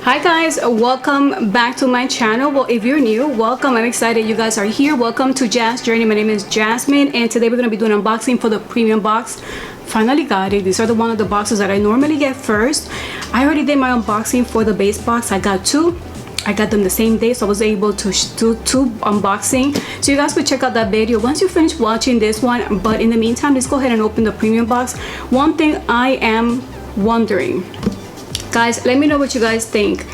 Hi guys, welcome back to my channel. Well, if you're new, welcome. I'm excited you guys are here. Welcome to Jazz Journey. My name is Jasmine, and today we're going to be doing an unboxing for the premium box. Finally got it. These are one of the boxes that I normally get first. I already did my unboxing for the base box. I got two. I got them the same day, so I was able to do two unboxing, so you guys could check out that video once you finish watching this one. But in the meantime, let's go ahead and open the premium box. One thing I am wondering, guys, let me know what you guys think.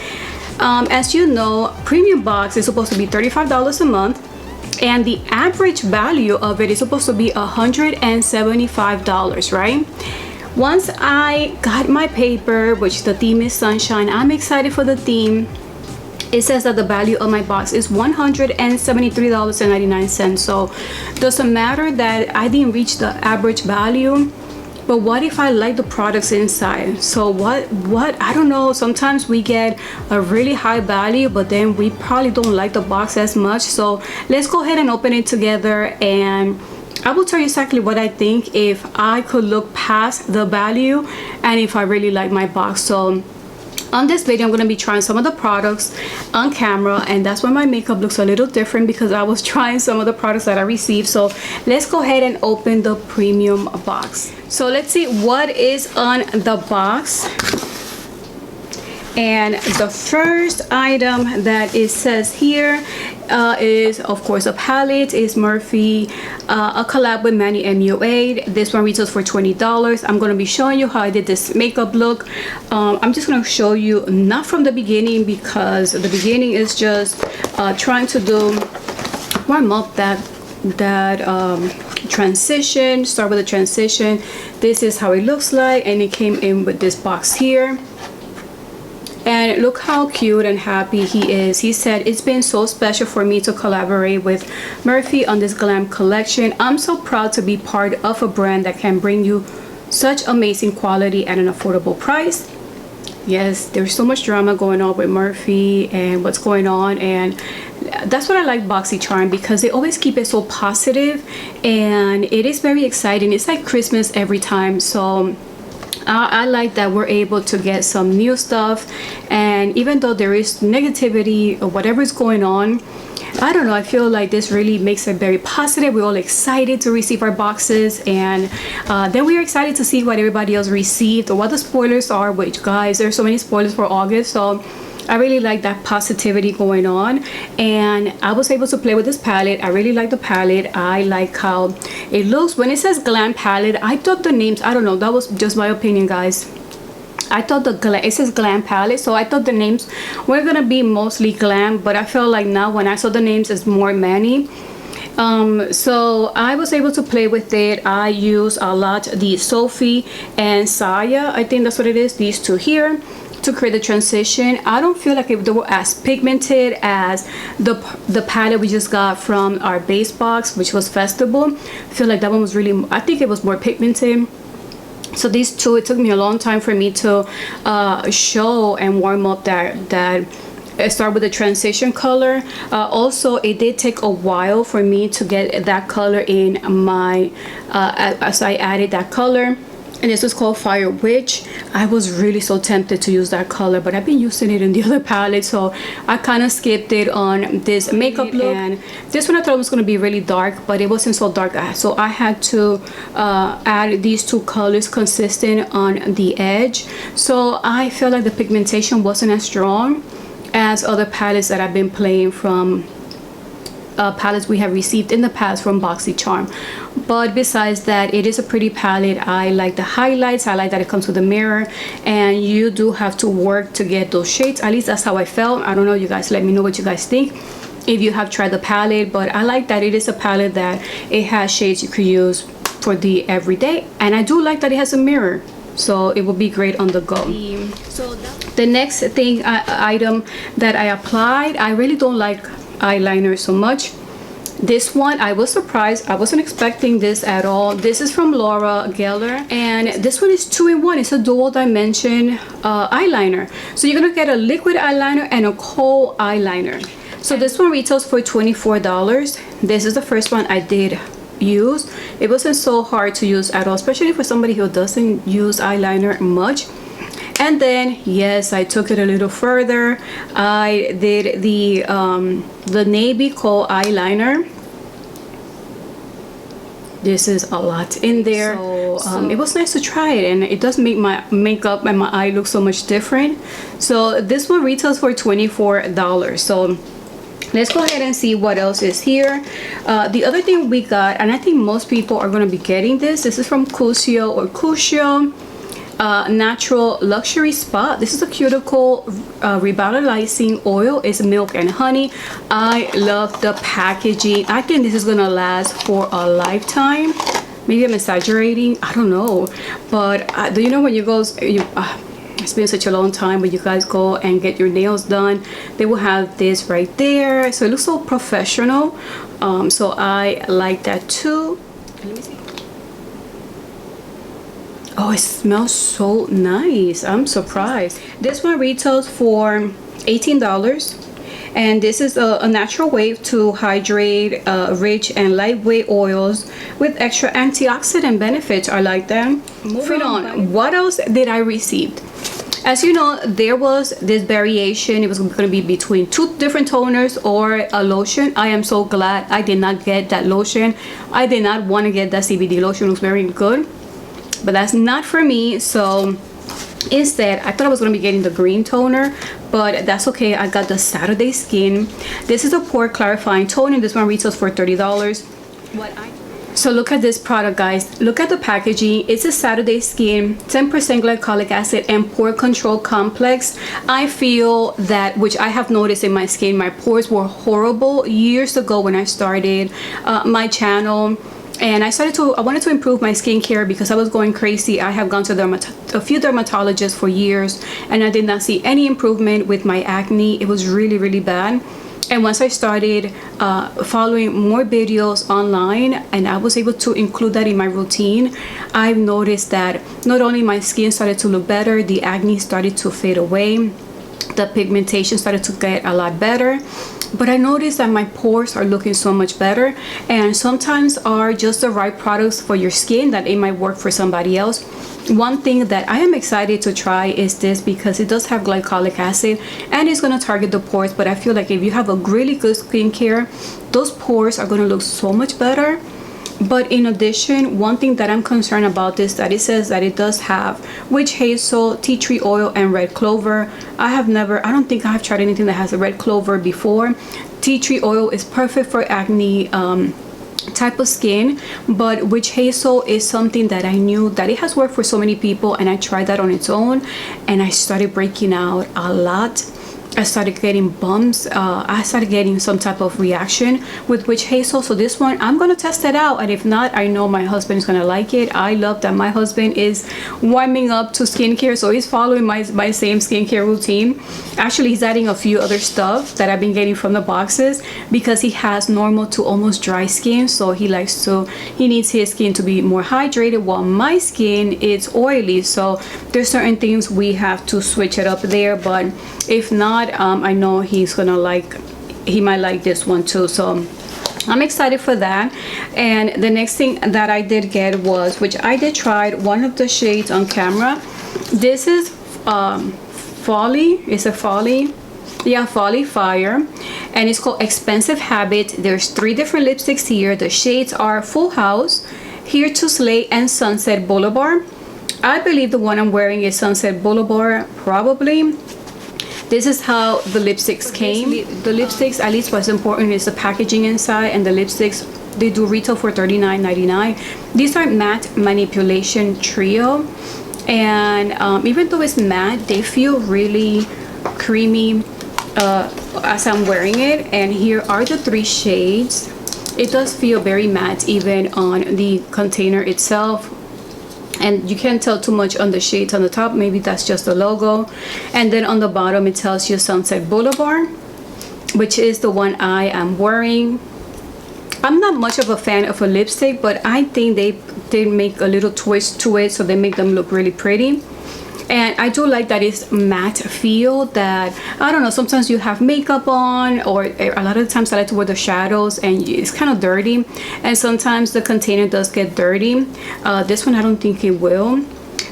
As you know, premium box is supposed to be $35 a month, and the average value of it is supposed to be $175, right? Once I got my paper, which the theme is sunshine, I'm excited for the theme. It says that the value of my box is $173.99. So doesn't matter that I didn't reach the average value, but what if I like the products inside? So what I don't know, sometimes we get a really high value, but then we probably don't like the box as much. So let's go ahead and open it together, and I will tell you exactly what I think if I could look past the value and if I really like my box. So on this video, I'm going to be trying some of the products on camera, and that's why my makeup looks a little different, because I was trying some of the products that I received. So let's go ahead and open the premium box. So let's see what is on the box. And the first item that it says here is, of course, a palette. Is Morphe, a collab with Manny MUA. This one retails for $20. I'm going to be showing you how I did this makeup look. I'm just going to show you not from the beginning, because the beginning is just trying to warm up that transition. Start with the transition. This is how it looks like, and it came in with this box here. And look how cute and happy he is. He said, "It's been so special for me to collaborate with Morphe on this glam collection. I'm so proud to be part of a brand that can bring you such amazing quality at an affordable price." Yes, there's so much drama going on with Morphe and what's going on, and that's what I like Boxycharm, because they always keep it so positive, and it is very exciting. It's like Christmas every time. So I like that we're able to get some new stuff, and even though there is negativity or whatever is going on, I don't know, I feel like this really makes it very positive. We're all excited to receive our boxes, and then we are excited to see what everybody else received or what the spoilers are, which, guys, there's so many spoilers for August. So I really like that positivity going on, and I was able to play with this palette. I really like the palette. I like how it looks. When it says glam palette, I thought the names, I don't know, that was just my opinion, guys. I thought it says glam palette, so I thought the names were gonna be mostly glam, but I feel like now when I saw the names, it's more Manny. So I was able to play with it. I use a lot the Sophie and Saya, I think that's what it is, these two here, to create the transition. I don't feel like they were as pigmented as the palette we just got from our base box, which was Festival. I feel like that one was really, I think it was more pigmented. So these two, it took me a long time for me to show and warm up that start with the transition color. Also, it did take a while for me to get that color in my as I added that color. And this was called Fire Witch. I was really so tempted to use that color, but I've been using it in the other palette, so I kind of skipped it on this makeup look. And this one I thought was going to be really dark, but it wasn't so dark, so I had to add these two colors consistent on the edge. So I felt like the pigmentation wasn't as strong as other palettes that I've been playing from, palettes we have received in the past from Boxycharm. But besides that, it is a pretty palette. I like the highlights. I like that it comes with a mirror, and you do have to work to get those shades. At least that's how I felt. I don't know, you guys, let me know what you guys think if you have tried the palette. But I like that it is a palette that it has shades you could use for the everyday, and I do like that it has a mirror, so it will be great on the go. So the next thing item that I applied, I really don't like eyeliner so much. This one, I was surprised. I wasn't expecting this at all. This is from Laura Geller, and this one is 2-in-1. It's a dual dimension eyeliner. So you're gonna get a liquid eyeliner and a kohl eyeliner. So this one retails for $24. This is the first one I did use. It wasn't so hard to use at all, especially for somebody who doesn't use eyeliner much. And then yes, I took it a little further. I did the navy coal eyeliner. This is a lot in there, so it was nice to try it, and it does make my makeup and my eye look so much different. So this one retails for $24. So let's go ahead and see what else is here. The other thing we got, and I think most people are going to be getting this is from Cuticle Natural Luxury Spa. This is a cuticle revitalizing oil. It's milk and honey. I love the packaging. I think this is gonna last for a lifetime. Maybe I'm exaggerating, I don't know, but do you know when you go, it's been such a long time, but you guys go and get your nails done, they will have this right there, so it looks so professional. So I like that too. Let me see. Oh, it smells so nice. I'm surprised. This one retails for $18, and this is a natural way to hydrate rich and lightweight oils with extra antioxidant benefits. I like that. Moving on, what else did I receive? As you know, there was this variation. It was going to be between 2 different toners or a lotion. I am so glad I did not get that lotion. I did not want to get that CBD lotion. It looks very good, but that's not for me. So instead, I thought I was going to be getting the green toner, but that's okay. I got the Saturday Skin. This is a pore clarifying toner. This one retails for $30. So look at this product, guys. Look at the packaging. It's a Saturday Skin 10% glycolic acid and pore control complex. I feel that, which I have noticed in my skin, my pores were horrible years ago when I started my channel. And I wanted to improve my skincare because I was going crazy. I have gone to a few dermatologists for years, and I did not see any improvement with my acne. It was really, really bad. And once I started following more videos online, and I was able to include that in my routine, I've noticed that not only my skin started to look better, the acne started to fade away, the pigmentation started to get a lot better. But I noticed that my pores are looking so much better, and sometimes are just the right products for your skin that it might work for somebody else. One thing that I am excited to try is this, because it does have glycolic acid and it's going to target the pores. But I feel like if you have a really good skincare, those pores are going to look so much better. But in addition, one thing that I'm concerned about is that it says that it does have witch hazel, tea tree oil, and red clover. I don't think I have tried anything that has a red clover before. Tea tree oil is perfect for acne type of skin, but witch hazel is something that I knew that it has worked for so many people, and I tried that on its own, and I started breaking out a lot. I started getting bumps. I started getting some type of reaction with witch hazel. So this one, I'm gonna test it out, and if not, I know my husband is gonna like it. I love that my husband is warming up to skincare, so he's following my same skincare routine. Actually, he's adding a few other stuff that I've been getting from the boxes because he has normal to almost dry skin, so he needs his skin to be more hydrated, while my skin is oily. So there's certain things we have to switch it up there, but if not, I know he might like this one too. So I'm excited for that. And the next thing that I did get was, which I did try one of the shades on camera. This is Folly. It's a Folly. Yeah, Folly Fire, and it's called Expensive Habit. There's 3 different lipsticks here. The shades are Full House, Here to Slay, and Sunset Boulevard. I believe the one I'm wearing is Sunset Boulevard, probably. This is how the lipsticks came. The lipsticks, at least what's important is the packaging inside, and the lipsticks, they do retail for $39.99. These are matte manipulation trio, and even though it's matte, they feel really creamy as I'm wearing it. And here are the 3 shades. It does feel very matte even on the container itself, and you can't tell too much on the shades on the top. Maybe that's just the logo. And then on the bottom it tells you Sunset Boulevard, which is the one I am wearing. I'm not much of a fan of a lipstick, but I think they make a little twist to it, so they make them look really pretty. And I do like that it's matte feel, that I don't know, sometimes you have makeup on, or a lot of the times I like to wear the shadows and it's kind of dirty, and sometimes the container does get dirty. This one I don't think it will.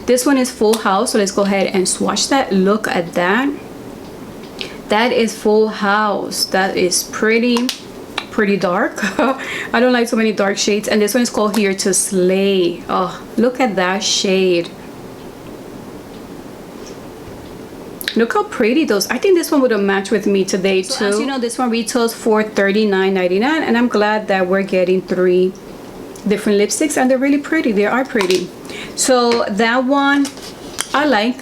This one is Full House, so let's go ahead and swatch that. Look at that. That is Full House. That is pretty dark. I don't like so many dark shades. And this one is called Here to Slay. Oh, look at that shade. Look how pretty those. I think this one would have matched with me today too. So as you know, this one retails for $39.99, and I'm glad that we're getting 3 different lipsticks, and they're really pretty. They are pretty. So that one I like.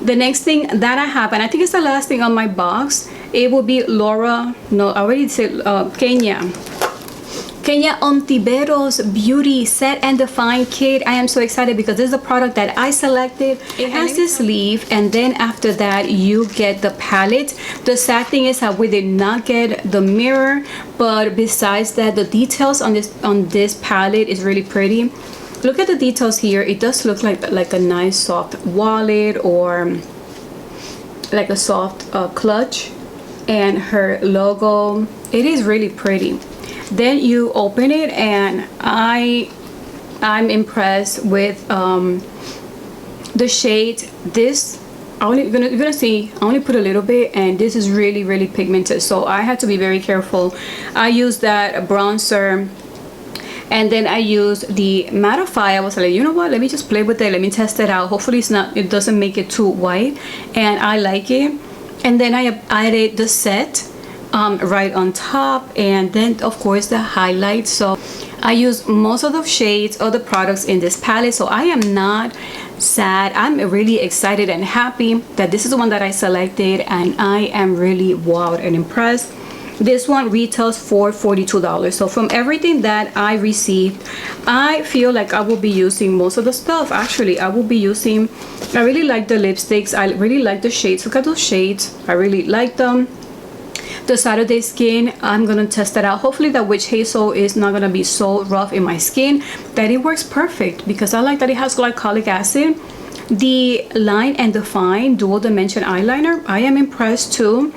The next thing that I have, and I think it's the last thing on my box, it will be Laura, no, I already said Kenya Ontiveros Beauty Set and Define Kit. I am so excited because this is a product that I selected. It has this sleeve, and then after that you get the palette. The sad thing is that we did not get the mirror, but besides that, the details on this palette is really pretty. Look at the details here. It does look like a nice soft wallet or like a soft clutch, and her logo, it is really pretty. Then you open it, and I'm impressed with the shade. This you're gonna see I only put a little bit, and this is really pigmented, so I had to be very careful. I used that bronzer, and then I used the mattify. I was like, you know what, let me just play with it, let me test it out. Hopefully it doesn't make it too white, and I like it. And then I added the set right on top, and then of course the highlights. So I use most of the shades of the products in this palette, so I am not sad. I'm really excited and happy that this is the one that I selected, and I am really wowed and impressed. This one retails for $42. So from everything that I received, I feel like I will be using most of the stuff. Actually, I really like the lipsticks. I really like the shades. Look at those shades. I really like them. The Saturday Skin, I'm gonna test that out. Hopefully that Witch Hazel is not gonna be so rough in my skin, that it works perfect, because I like that it has glycolic acid. The Line and Define Dual Dimension Eyeliner, I am impressed too.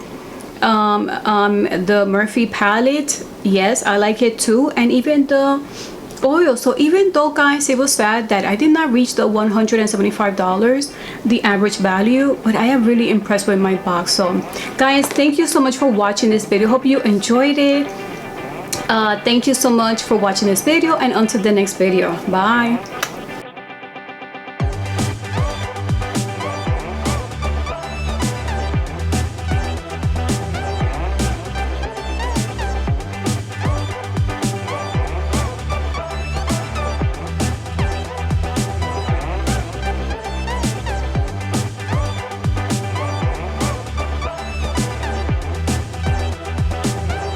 The Morphe palette, yes, I like it too. And even the oil. So even though, guys, it was sad that I did not reach the $175, the average value, but I am really impressed with my box. So guys, thank you so much for watching this video. Hope you enjoyed it. Thank you so much for watching this video, and until the next video, bye.